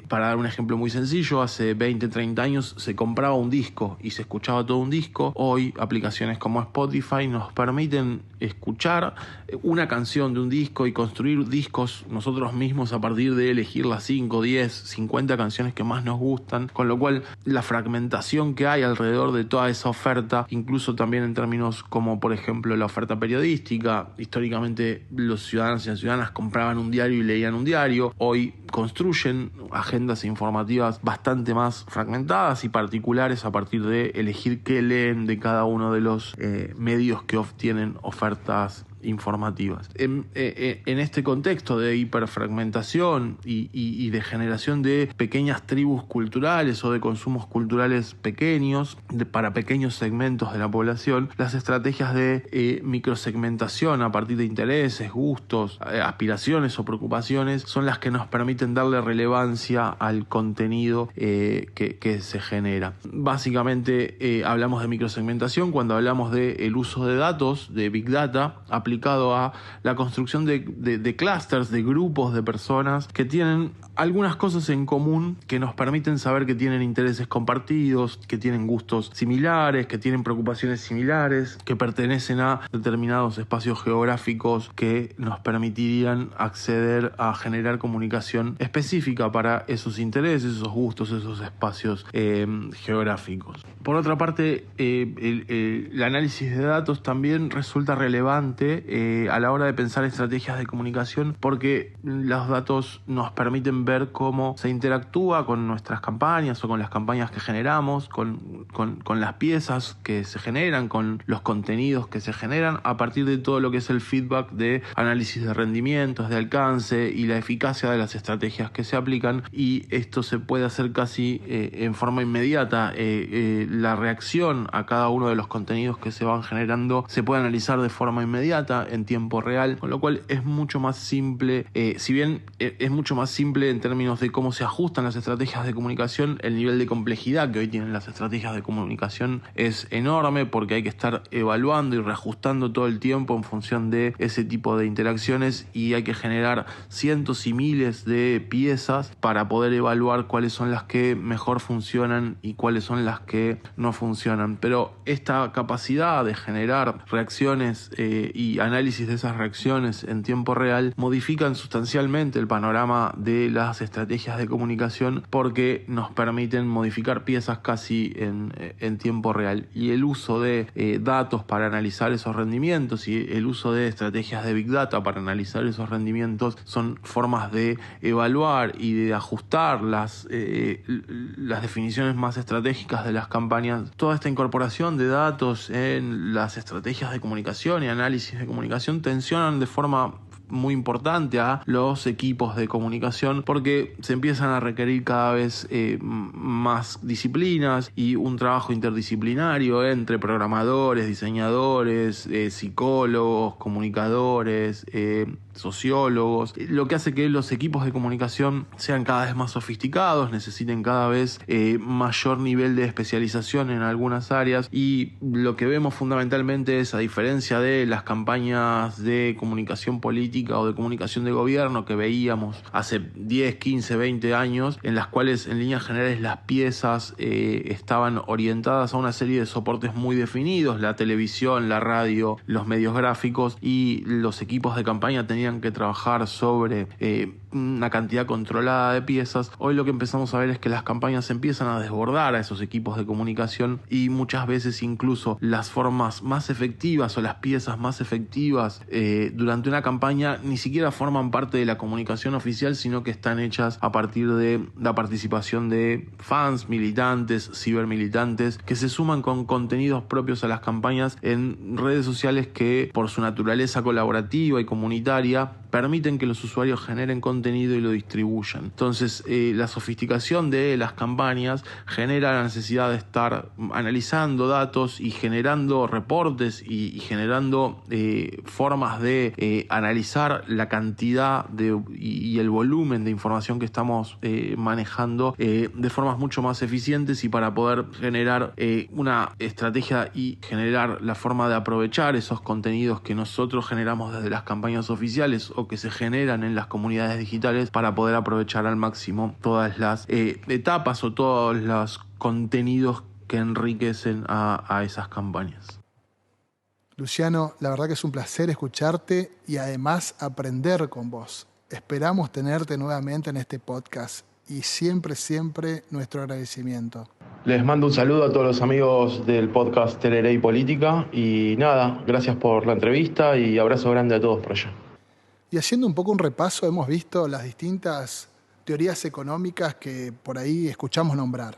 [SPEAKER 3] Para dar un ejemplo muy sencillo, hace 20, 30 años se compraba un disco y se escuchaba todo un disco. Hoy aplicaciones como Spotify nos permiten escuchar una canción de un disco y construir discos nosotros mismos a partir de elegir las 5, 10, 50 canciones que más nos gustan, con lo cual la fragmentación que hay alrededor de toda esa oferta, incluso también en términos como por ejemplo la oferta periodística. Históricamente los ciudadanos y las ciudadanas compraban un diario y leían un diario. Hoy construyen agendas informativas bastante más fragmentadas y particulares a partir de elegir qué leen de cada uno de los medios que obtienen ofertas informativas. En este contexto de hiperfragmentación y de generación de pequeñas tribus culturales o de consumos culturales pequeños para pequeños segmentos de la población, las estrategias de microsegmentación a partir de intereses, gustos, aspiraciones o preocupaciones son las que nos permiten darle relevancia al contenido que se genera. Básicamente hablamos de microsegmentación cuando hablamos del uso de datos, de Big Data, aplicado a la construcción de clústeres, de grupos de personas que tienen algunas cosas en común que nos permiten saber que tienen intereses compartidos, que tienen gustos similares, que tienen preocupaciones similares, que pertenecen a determinados espacios geográficos que nos permitirían acceder a generar comunicación específica para esos intereses, esos gustos, esos espacios geográficos. Por otra parte, el análisis de datos también resulta relevante a la hora de pensar estrategias de comunicación porque los datos nos permiten ver cómo se interactúa con nuestras campañas o con las campañas que generamos, con las piezas que se generan, con los contenidos que se generan a partir de todo lo que es el feedback de análisis de rendimientos, de alcance y la eficacia de las estrategias que se aplican, y esto se puede hacer casi en forma inmediata. La reacción a cada uno de los contenidos que se van generando se puede analizar de forma inmediata en tiempo real, con lo cual es mucho más simple, si bien es mucho más simple en términos de cómo se ajustan las estrategias de comunicación, el nivel de complejidad que hoy tienen las estrategias de comunicación es enorme porque hay que estar evaluando y reajustando todo el tiempo en función de ese tipo de interacciones y hay que generar cientos y miles de piezas para poder evaluar cuáles son las que mejor funcionan y cuáles son las que no funcionan. Pero esta capacidad de generar reacciones y análisis de esas reacciones en tiempo real modifican sustancialmente el panorama de las estrategias de comunicación porque nos permiten modificar piezas casi en tiempo real. Y el uso de datos para analizar esos rendimientos y el uso de estrategias de Big Data para analizar esos rendimientos son formas de evaluar y de ajustar las definiciones más estratégicas de las campañas. Toda esta incorporación de datos en las estrategias de comunicación y análisis de comunicación tensionan de forma muy importante a los equipos de comunicación porque se empiezan a requerir cada vez más disciplinas y un trabajo interdisciplinario entre programadores, diseñadores, psicólogos, comunicadores, sociólogos, lo que hace que los equipos de comunicación sean cada vez más sofisticados, necesiten cada vez mayor nivel de especialización en algunas áreas, y lo que vemos fundamentalmente es, a diferencia de las campañas de comunicación política o de comunicación de gobierno que veíamos hace 10, 15, 20 años, en las cuales en líneas generales las piezas estaban orientadas a una serie de soportes muy definidos, la televisión, la radio, los medios gráficos, y los equipos de campaña tenían que trabajar sobre una cantidad controlada de piezas. Hoy lo que empezamos a ver es que las campañas empiezan a desbordar a esos equipos de comunicación y muchas veces incluso las formas más efectivas o las piezas más efectivas durante una campaña ni siquiera forman parte de la comunicación oficial, sino que están hechas a partir de la participación de fans, militantes, cibermilitantes, que se suman con contenidos propios a las campañas en redes sociales que, por su naturaleza colaborativa y comunitaria, permiten que los usuarios generen contenido y lo distribuyan. Entonces, la sofisticación de las campañas genera la necesidad de estar analizando datos y generando reportes y generando formas de analizar la cantidad y el volumen de información que estamos manejando de formas mucho más eficientes, y para poder generar una estrategia y generar la forma de aprovechar esos contenidos que nosotros generamos desde las campañas oficiales o que se generan en las comunidades digitales, para poder aprovechar al máximo todas las etapas o todos los contenidos que enriquecen a esas campañas.
[SPEAKER 1] Luciano, la verdad que es un placer escucharte y además aprender con vos. Esperamos tenerte nuevamente en este podcast y siempre nuestro agradecimiento.
[SPEAKER 3] Les mando un saludo a todos los amigos del podcast Tereré y Política y nada, gracias por la entrevista y abrazo grande a todos por allá.
[SPEAKER 1] Y haciendo un poco un repaso, hemos visto las distintas teorías económicas que por ahí escuchamos nombrar.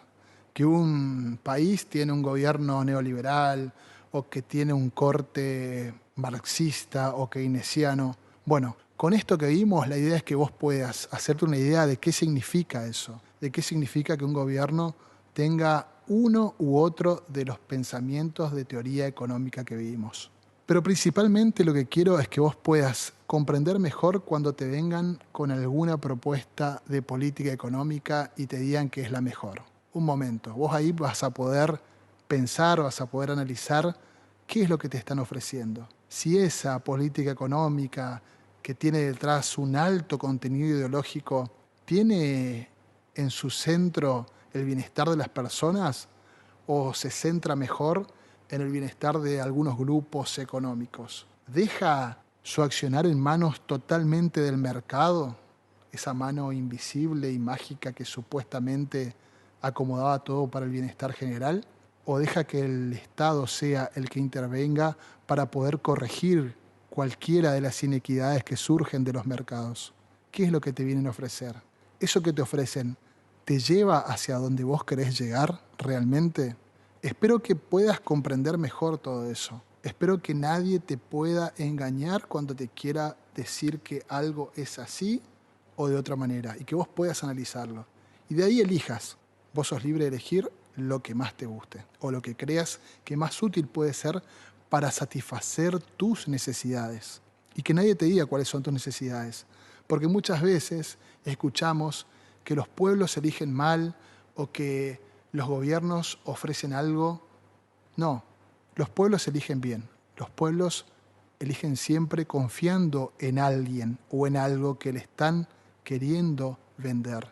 [SPEAKER 1] Que un país tiene un gobierno neoliberal o que tiene un corte marxista o keynesiano. Bueno, con esto que vimos, la idea es que vos puedas hacerte una idea de qué significa eso, de qué significa que un gobierno tenga uno u otro de los pensamientos de teoría económica que vimos. Pero principalmente lo que quiero es que vos puedas comprender mejor cuando te vengan con alguna propuesta de política económica y te digan que es la mejor. Un momento, vos ahí vas a poder pensar, vas a poder analizar qué es lo que te están ofreciendo. Si esa política económica que tiene detrás un alto contenido ideológico tiene en su centro el bienestar de las personas o se centra mejor en el bienestar de algunos grupos económicos. ¿Deja su accionar en manos totalmente del mercado? Esa mano invisible y mágica que supuestamente acomodaba todo para el bienestar general. ¿O deja que el Estado sea el que intervenga para poder corregir cualquiera de las inequidades que surgen de los mercados? ¿Qué es lo que te vienen a ofrecer? ¿Eso que te ofrecen te lleva hacia donde vos querés llegar realmente? Espero que puedas comprender mejor todo eso. Espero que nadie te pueda engañar cuando te quiera decir que algo es así o de otra manera y que vos puedas analizarlo. Y de ahí elijas. Vos sos libre de elegir lo que más te guste o lo que creas que más útil puede ser para satisfacer tus necesidades. Y que nadie te diga cuáles son tus necesidades. Porque muchas veces escuchamos que los pueblos eligen mal o que los gobiernos ofrecen algo. No, los pueblos eligen bien. Los pueblos eligen siempre confiando en alguien o en algo que le están queriendo vender.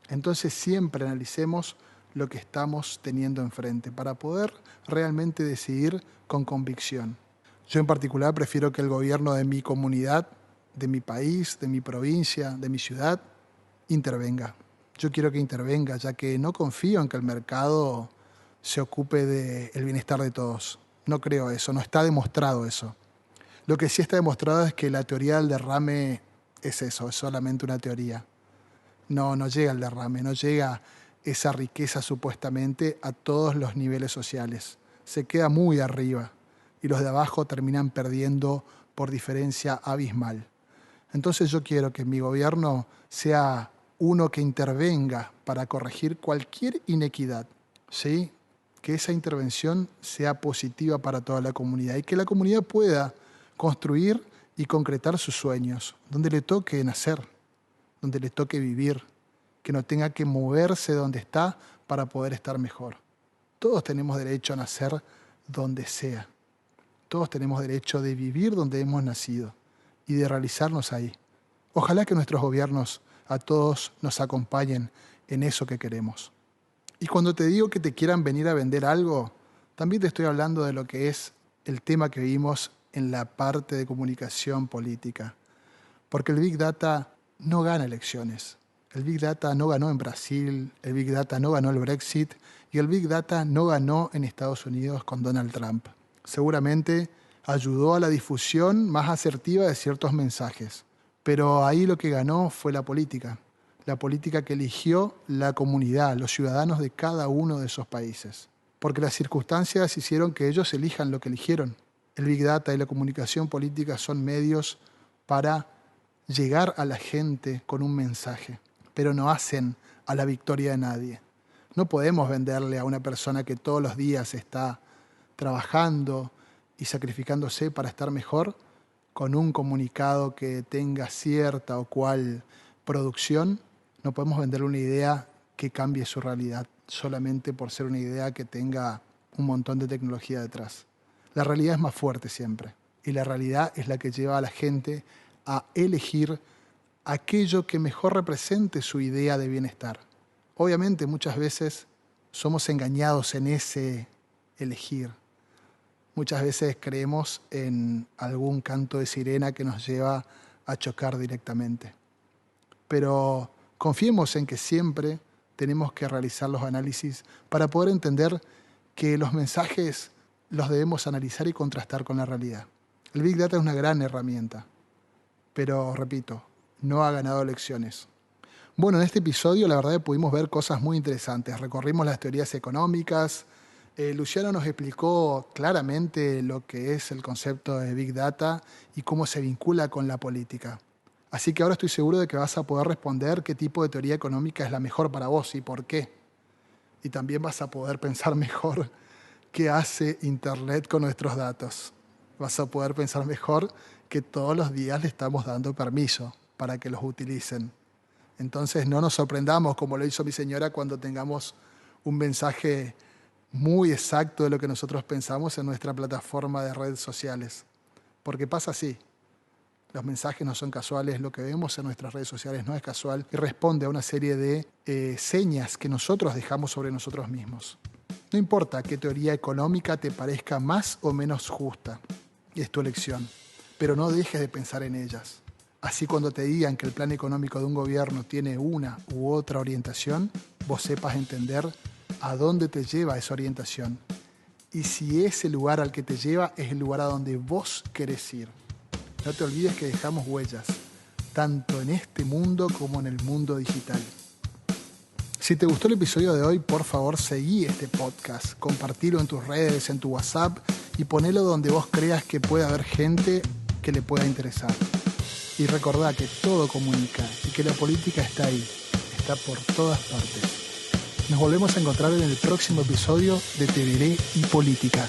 [SPEAKER 1] Entonces siempre analicemos lo que estamos teniendo enfrente para poder realmente decidir con convicción. Yo en particular prefiero que el gobierno de mi comunidad, de mi país, de mi provincia, de mi ciudad, intervenga. Yo quiero que intervenga, ya que no confío en que el mercado se ocupe del bienestar de todos. No creo eso, no está demostrado eso. Lo que sí está demostrado es que la teoría del derrame es eso, es solamente una teoría. No llega el derrame, no llega esa riqueza supuestamente a todos los niveles sociales. Se queda muy arriba y los de abajo terminan perdiendo por diferencia abismal. Entonces yo quiero que mi gobierno sea uno que intervenga para corregir cualquier inequidad, ¿sí? Que esa intervención sea positiva para toda la comunidad y que la comunidad pueda construir y concretar sus sueños, donde le toque nacer, donde le toque vivir, que no tenga que moverse de donde está para poder estar mejor. Todos tenemos derecho a nacer donde sea. Todos tenemos derecho de vivir donde hemos nacido y de realizarnos ahí. Ojalá que nuestros gobiernos a todos nos acompañen en eso que queremos. Y cuando te digo que te quieran venir a vender algo, también te estoy hablando de lo que es el tema que vimos en la parte de comunicación política. Porque el Big Data no gana elecciones. El Big Data no ganó en Brasil, el Big Data no ganó el Brexit y el Big Data no ganó en Estados Unidos con Donald Trump. Seguramente ayudó a la difusión más asertiva de ciertos mensajes. Pero ahí lo que ganó fue la política que eligió la comunidad, los ciudadanos de cada uno de esos países. Porque las circunstancias hicieron que ellos elijan lo que eligieron. El Big Data y la comunicación política son medios para llegar a la gente con un mensaje, pero no hacen a la victoria de nadie. No podemos venderle a una persona que todos los días está trabajando y sacrificándose para estar mejor con un comunicado que tenga cierta o cual producción. No podemos venderle una idea que cambie su realidad solamente por ser una idea que tenga un montón de tecnología detrás. La realidad es más fuerte siempre y la realidad es la que lleva a la gente a elegir aquello que mejor represente su idea de bienestar. Obviamente muchas veces somos engañados en ese elegir. Muchas veces creemos en algún canto de sirena que nos lleva a chocar directamente. Pero confiemos en que siempre tenemos que realizar los análisis para poder entender que los mensajes los debemos analizar y contrastar con la realidad. El Big Data es una gran herramienta, pero repito, no ha ganado elecciones. Bueno, en este episodio la verdad que pudimos ver cosas muy interesantes. Recorrimos las teorías económicas, Luciano nos explicó claramente lo que es el concepto de Big Data y cómo se vincula con la política. Así que ahora estoy seguro de que vas a poder responder qué tipo de teoría económica es la mejor para vos y por qué. Y también vas a poder pensar mejor qué hace Internet con nuestros datos. Vas a poder pensar mejor que todos los días le estamos dando permiso para que los utilicen. Entonces no nos sorprendamos como lo hizo mi señora cuando tengamos un mensaje muy exacto de lo que nosotros pensamos en nuestra plataforma de redes sociales. Porque pasa así. Los mensajes no son casuales, lo que vemos en nuestras redes sociales no es casual y responde a una serie de señas que nosotros dejamos sobre nosotros mismos. No importa qué teoría económica te parezca más o menos justa, es tu elección, pero no dejes de pensar en ellas. Así cuando te digan que el plan económico de un gobierno tiene una u otra orientación, vos sepas entender a dónde te lleva esa orientación y si ese lugar al que te lleva es el lugar a donde vos querés ir. No te olvides que dejamos huellas, tanto en este mundo como en el mundo digital. Si te gustó el episodio de hoy, por favor, seguí este podcast, compartilo en tus redes, en tu WhatsApp y ponelo donde vos creas que puede haber gente que le pueda interesar. Y recordá que todo comunica y que la política está ahí, está por todas partes. Nos volvemos a encontrar en el próximo episodio de Te Veré y Política.